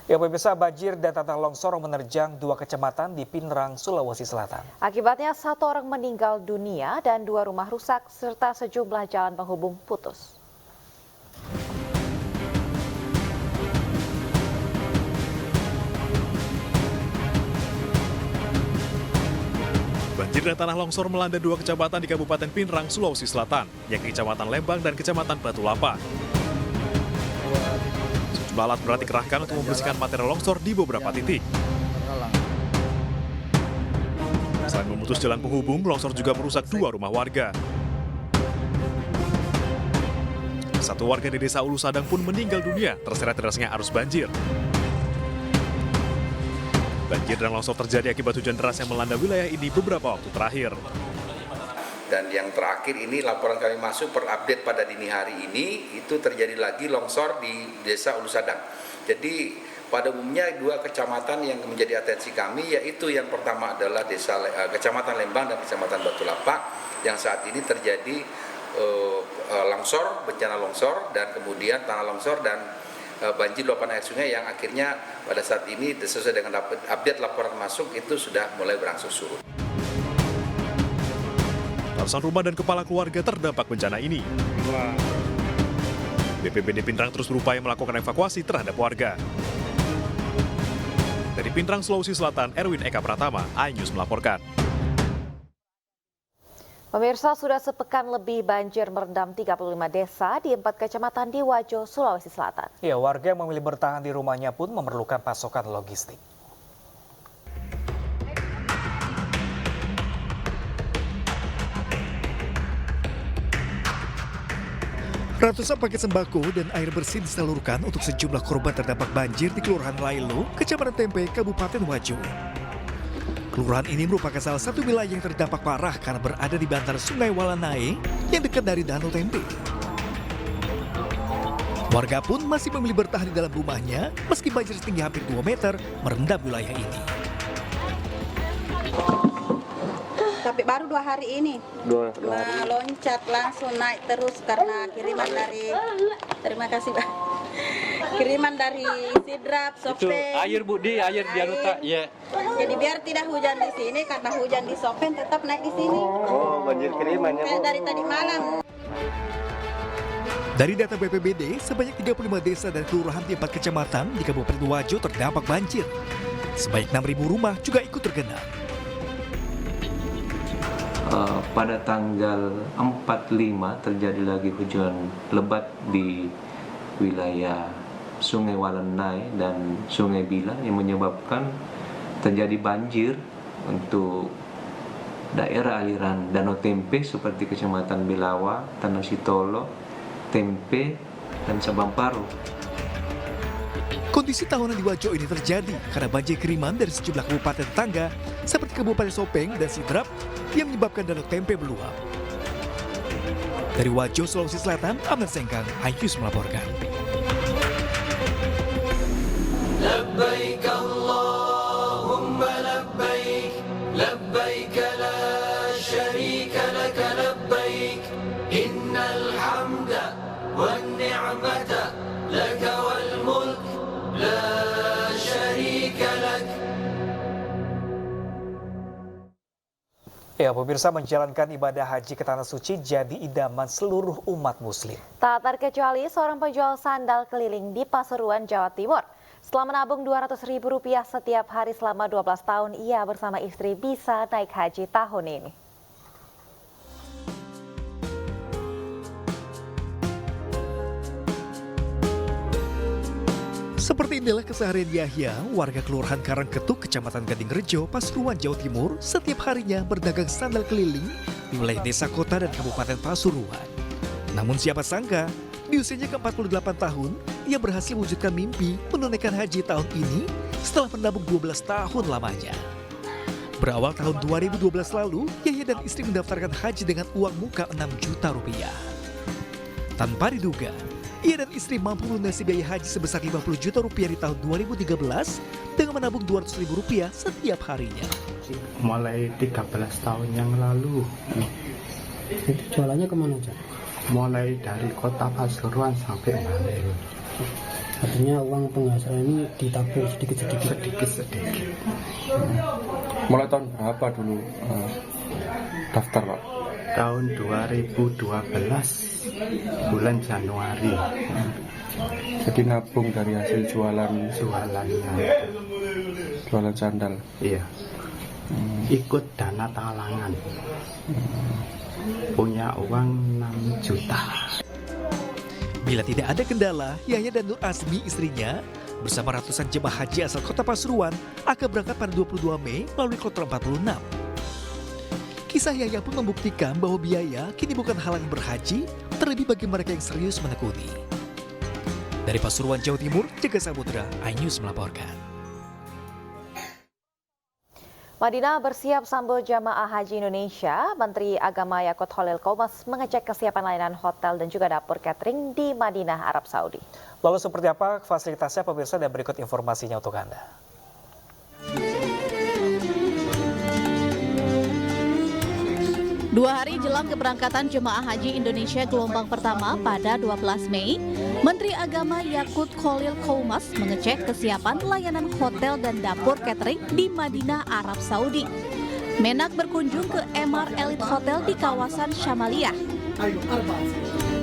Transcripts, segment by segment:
Ya pemirsa, banjir dan tanah longsor menerjang 2 kecamatan di Pinrang, Sulawesi Selatan. Akibatnya 1 orang meninggal dunia dan 2 rumah rusak serta sejumlah jalan penghubung putus. Banjir dan tanah longsor melanda 2 kecamatan di Kabupaten Pinrang, Sulawesi Selatan, yakni Kecamatan Lembang dan Kecamatan Batu Lapa. Sejumlah alat berat dikerahkan untuk membersihkan material longsor di beberapa titik. Selain memutus jalan penghubung, longsor juga merusak 2 rumah warga. Satu warga di Desa Ulu Sadang pun meninggal dunia terseret derasnya arus banjir. Banjir dan longsor terjadi akibat hujan deras yang melanda wilayah ini beberapa waktu terakhir. Dan yang terakhir ini laporan kami masuk per update pada dini hari ini, itu terjadi lagi longsor di Desa Ulu Sadang. Jadi pada umumnya 2 kecamatan yang menjadi atensi kami, yaitu yang pertama adalah Kecamatan Lembang dan Kecamatan Batu Lapa, yang saat ini terjadi longsor, bencana longsor, dan kemudian tanah longsor dan banjir luapan air sungai yang akhirnya pada saat ini sesuai dengan update laporan masuk itu sudah mulai berangsur surut. Ratusan rumah dan kepala keluarga terdampak bencana ini. BPBD Pinrang terus berupaya melakukan evakuasi terhadap warga. Dari Pinrang, Sulawesi Selatan, Erwin Eka Pratama, iNews melaporkan. Pemirsa, sudah sepekan lebih banjir merendam 35 desa di 4 kecamatan di Wajo, Sulawesi Selatan. Ya, warga yang memilih bertahan di rumahnya pun memerlukan pasokan logistik. Ratusan paket sembako dan air bersih disalurkan untuk sejumlah korban terdampak banjir di Kelurahan Lailo, Kecamatan Tempe, Kabupaten Wajo. Kelurahan ini merupakan salah satu wilayah yang terdampak parah karena berada di bantaran Sungai Walanae yang dekat dari Danau Tempe. Warga pun masih memilih bertahan di dalam rumahnya meski banjir setinggi hampir 2 meter merendam wilayah ini. Tapi baru 2 hari ini meloncat langsung naik terus karena kiriman dari, terima kasih Pak, kiriman dari Sidrap, Sopen. Itu air Bu di air di Anuta, ya. Jadi biar tidak hujan di sini karena hujan di Sopen tetap naik di sini. Oh, banjir kirimannya Bu. Dari tadi malam. Dari data BPBD, sebanyak 35 desa dan kelurahan di 4 kecamatan di Kabupaten Wajo terdampak banjir. Sebanyak 6.000 rumah juga ikut tergenang. Pada tanggal 4-5 terjadi lagi hujan lebat di wilayah Sungai Walanae dan Sungai Bilang yang menyebabkan terjadi banjir untuk daerah aliran Danau Tempe seperti Kecamatan Belawa, Tanah Sitolo, Tempe, dan Sabamparo. Kondisi tahunan di Wajo ini terjadi karena banjir kiriman dari sejumlah kabupaten tetangga seperti Kabupaten Sopeng dan Sidrap yang menyebabkan Danau Tempe meluap. Dari Wajo, Sulawesi Selatan, Ahmad Sengkang, iNews melaporkan. Labbaik Allahumma labbaik, labbaik la syarika laka labbaik, innal hamda wan ni'mata laka wal mulk la syarika lak. Ya, pemirsa, menjalankan ibadah haji ke Tanah Suci jadi idaman seluruh umat muslim. Tak terkecuali seorang penjual sandal keliling di Pasuruan, Jawa Timur. Setelah menabung Rp200.000 setiap hari selama 12 tahun, ia bersama istri bisa naik haji tahun ini. Seperti inilah keseharian Yahya, warga Kelurahan Karangketuk, Kecamatan Gadingrejo, Pasuruan, Jawa Timur, setiap harinya berdagang sandal keliling di wilayah desa, kota, dan Kabupaten Pasuruan. Namun siapa sangka, di usianya ke-48 tahun, ia berhasil mewujudkan mimpi menunaikan haji tahun ini setelah menabung 12 tahun lamanya. Berawal tahun 2012 lalu, Yahya dan istri mendaftarkan haji dengan uang muka Rp6 juta. Tanpa diduga, ia dan istri mampu melunasi biaya haji sebesar Rp50 juta di tahun 2013 dengan menabung Rp200.000 setiap harinya. Mulai 13 tahun yang lalu. Itu jualannya kemana, Cak? Mulai dari kota Pasuruan sampai Bali. Artinya uang penghasilan ini ditabung sedikit-sedikit. Mulai tahun berapa dulu daftar, Pak? Tahun 2012 bulan Januari. Jadi nabung dari hasil jualan sandal. Iya. Ikut dana talangan. Punya uang 6 juta. Bila tidak ada kendala, Yahya dan Nur Asmi istrinya bersama ratusan jemaah haji asal kota Pasuruan akan berangkat pada 22 Mei melalui kloter 46. Kisah Yahya pun membuktikan bahwa biaya kini bukan halangan berhaji, terlebih bagi mereka yang serius menekuni. Dari Pasuruan, Jawa Timur, Jaga Samudra, iNews melaporkan. Madinah bersiap sambut jamaah haji Indonesia. Menteri Agama Yakut Khalil Qomas mengecek kesiapan layanan hotel dan juga dapur catering di Madinah, Arab Saudi. Lalu seperti apa fasilitasnya pemirsa, dan berikut informasinya untuk Anda. Dua hari jelang keberangkatan jemaah haji Indonesia gelombang pertama pada 12 Mei, Menteri Agama Yakut Khalil Qomas mengecek kesiapan layanan hotel dan dapur catering di Madinah, Arab Saudi. Menak berkunjung ke Emaar Elite Hotel di kawasan Syamaliyah.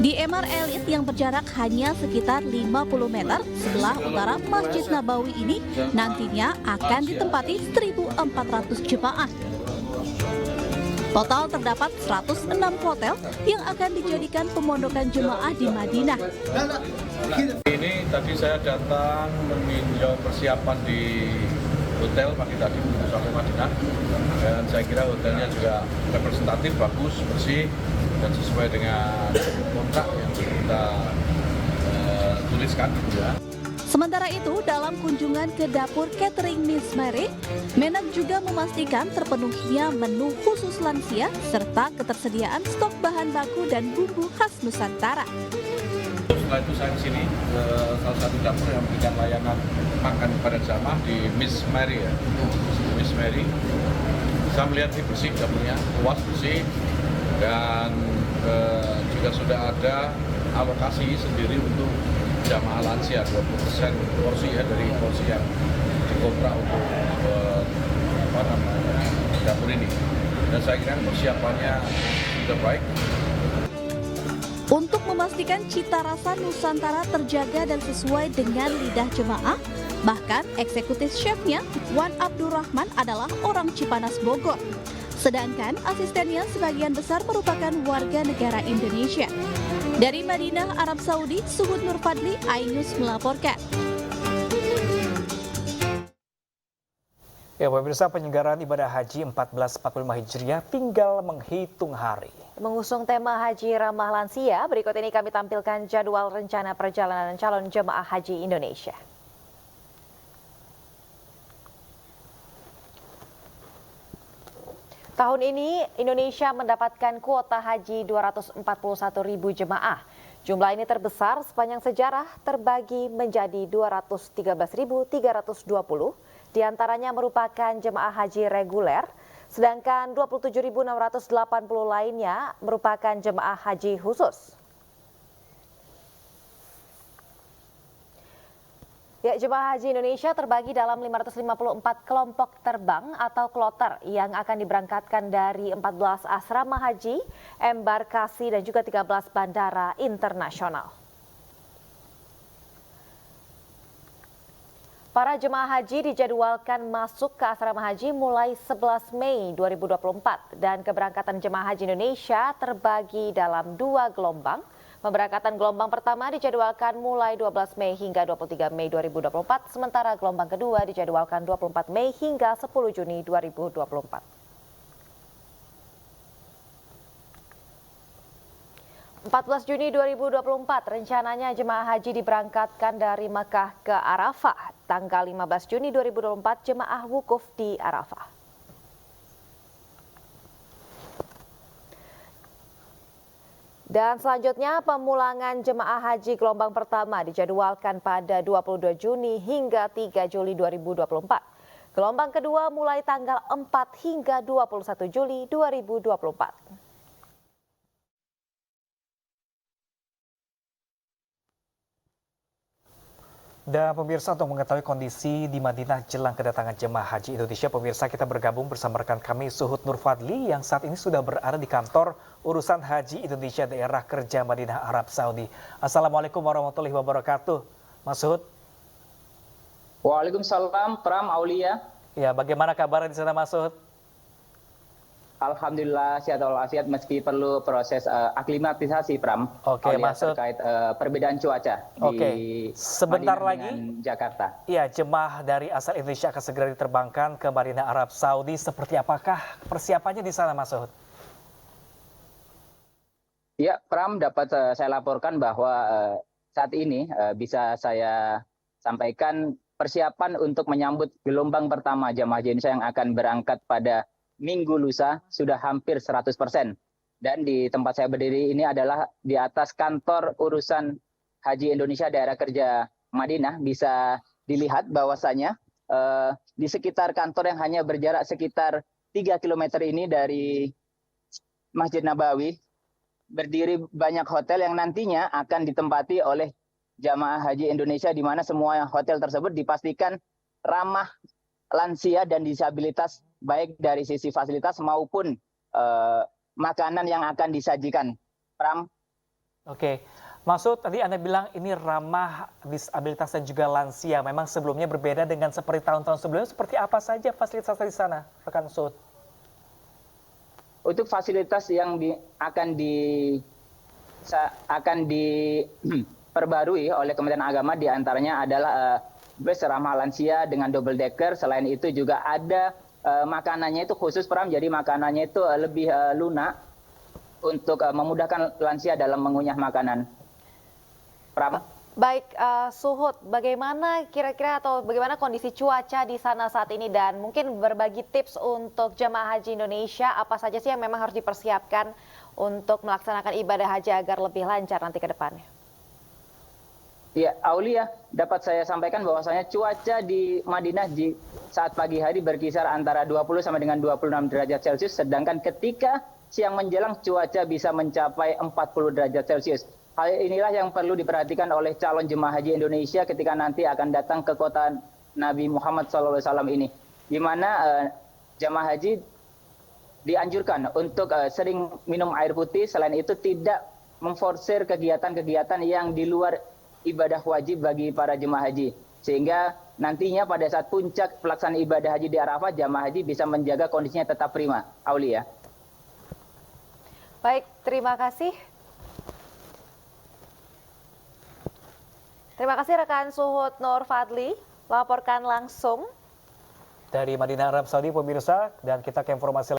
Di Emaar Elite yang berjarak hanya sekitar 50 meter sebelah utara Masjid Nabawi ini nantinya akan ditempati 1.400 jemaah. Total terdapat 106 hotel yang akan dijadikan pemondokan jemaah di Madinah. Ini tadi saya datang meninjau persiapan di hotel pagi tadi sampai Madinah, dan saya kira hotelnya juga representatif, bagus, bersih, dan sesuai dengan kontrak yang kita tuliskan. Sementara itu, dalam kunjungan ke dapur catering Miss Mary, Menak juga memastikan terpenuhinya menu khusus lansia serta ketersediaan stok bahan baku dan bumbu khas Nusantara. Setelah itu saya kesini ke salah satu dapur yang memberikan layanan makan kepada jamaah di Miss Mary ya. Miss Mary, saya melihat ini bersih dapurnya, luas, bersih, dan juga sudah ada alokasi sendiri untuk jamaah lansia 20% porsi ya, dari porsi yang dikontrak untuk dapur ini, dan saya kira persiapannya sudah baik. Untuk memastikan cita rasa Nusantara terjaga dan sesuai dengan lidah jemaah, bahkan eksekutif chefnya Wan Abdurrahman adalah orang Cipanas, Bogor. Sedangkan asistennya sebagian besar merupakan warga negara Indonesia. Dari Madinah, Arab Saudi, Suhud Nur Fadli, iNews melaporkan. Ya pemirsa, penyelenggaraan ibadah haji 1445 Hijriah tinggal menghitung hari. Mengusung tema Haji Ramah Lansia, berikut ini kami tampilkan jadwal rencana perjalanan calon jemaah haji Indonesia. Tahun ini Indonesia mendapatkan kuota haji 241.000 jemaah. Jumlah ini terbesar sepanjang sejarah, terbagi menjadi 213.320. Di antaranya merupakan jemaah haji reguler, sedangkan 27.680 lainnya merupakan jemaah haji khusus. Ya, jemaah haji Indonesia terbagi dalam 554 kelompok terbang atau kloter yang akan diberangkatkan dari 14 asrama haji, embarkasi, dan juga 13 bandara internasional. Para jemaah haji dijadwalkan masuk ke asrama haji mulai 11 Mei 2024 dan keberangkatan jemaah haji Indonesia terbagi dalam 2 gelombang. Pemberangkatan gelombang pertama dijadwalkan mulai 12 Mei hingga 23 Mei 2024, sementara gelombang kedua dijadwalkan 24 Mei hingga 10 Juni 2024. 14 Juni 2024 rencananya jemaah haji diberangkatkan dari Mekah ke Arafah. Tanggal 15 Juni 2024 jemaah wukuf di Arafah. Dan selanjutnya pemulangan jemaah haji gelombang pertama dijadwalkan pada 22 Juni hingga 3 Juli 2024. Gelombang kedua mulai tanggal 4 hingga 21 Juli 2024. Dan pemirsa, untuk mengetahui kondisi di Madinah jelang kedatangan jemaah haji Indonesia, pemirsa kita bergabung bersama rekan kami Suhud Nur Fadli yang saat ini sudah berada di kantor urusan haji Indonesia daerah kerja Madinah Arab Saudi. Assalamualaikum warahmatullahi wabarakatuh, Mas Suhud. Waalaikumsalam, Pram, Aulia. Ya, bagaimana kabarnya di sana, Mas Suhud? Alhamdulillah sehat walafiat meski perlu proses aklimatisasi, Pram. Oke, Mas Suhud. Terkait perbedaan cuaca di sebentar Madinah lagi dengan Jakarta. Ya, jemaah dari asal Indonesia akan segera diterbangkan ke Madinah Arab Saudi. Seperti apakah persiapannya di sana, Mas Suhud? Ya, Pram, dapat saya laporkan bahwa saat ini bisa saya sampaikan persiapan untuk menyambut gelombang pertama jemaah haji Indonesia yang akan berangkat pada Minggu lusa sudah hampir 100%. Dan di tempat saya berdiri ini adalah di atas kantor urusan haji Indonesia daerah kerja Madinah. Bisa dilihat bahwasanya di sekitar kantor yang hanya berjarak sekitar 3 km ini dari Masjid Nabawi, berdiri banyak hotel yang nantinya akan ditempati oleh jamaah haji Indonesia, di mana semua hotel tersebut dipastikan ramah lansia dan disabilitas, baik dari sisi fasilitas maupun makanan yang akan disajikan. Pram. Oke, Maksud tadi Anda bilang ini ramah disabilitas dan juga lansia. Memang sebelumnya berbeda dengan seperti tahun-tahun sebelumnya. Seperti apa saja fasilitas di sana, rekan Sud? Untuk fasilitas yang akan diperbarui oleh Kementerian Agama diantaranya adalah bus ramah lansia dengan double decker. Selain itu juga ada makanannya itu khusus Pram, jadi makanannya itu lebih lunak untuk memudahkan lansia dalam mengunyah makanan. Pram. Baik, Suhud, bagaimana kira-kira atau bagaimana kondisi cuaca di sana saat ini dan mungkin berbagi tips untuk jemaah haji Indonesia apa saja sih yang memang harus dipersiapkan untuk melaksanakan ibadah haji agar lebih lancar nanti ke depannya? Ya, Aulia, dapat saya sampaikan bahwasanya cuaca di Madinah di saat pagi hari berkisar antara 20 sampai dengan 26 derajat Celcius, sedangkan ketika siang menjelang cuaca bisa mencapai 40 derajat Celcius. Hal inilah yang perlu diperhatikan oleh calon jemaah haji Indonesia ketika nanti akan datang ke kota Nabi Muhammad SAW ini, di mana jemaah haji dianjurkan untuk sering minum air putih. Selain itu tidak memforsir kegiatan-kegiatan yang di luar ibadah wajib bagi para jemaah haji, sehingga nantinya pada saat puncak pelaksanaan ibadah haji di Arafah, jemaah haji bisa menjaga kondisinya tetap prima. Aulia. Baik, terima kasih. Terima kasih rekan Suhud Nur Fadli, laporkan langsung dari Madinah Arab Saudi pemirsa, dan kita ke informasi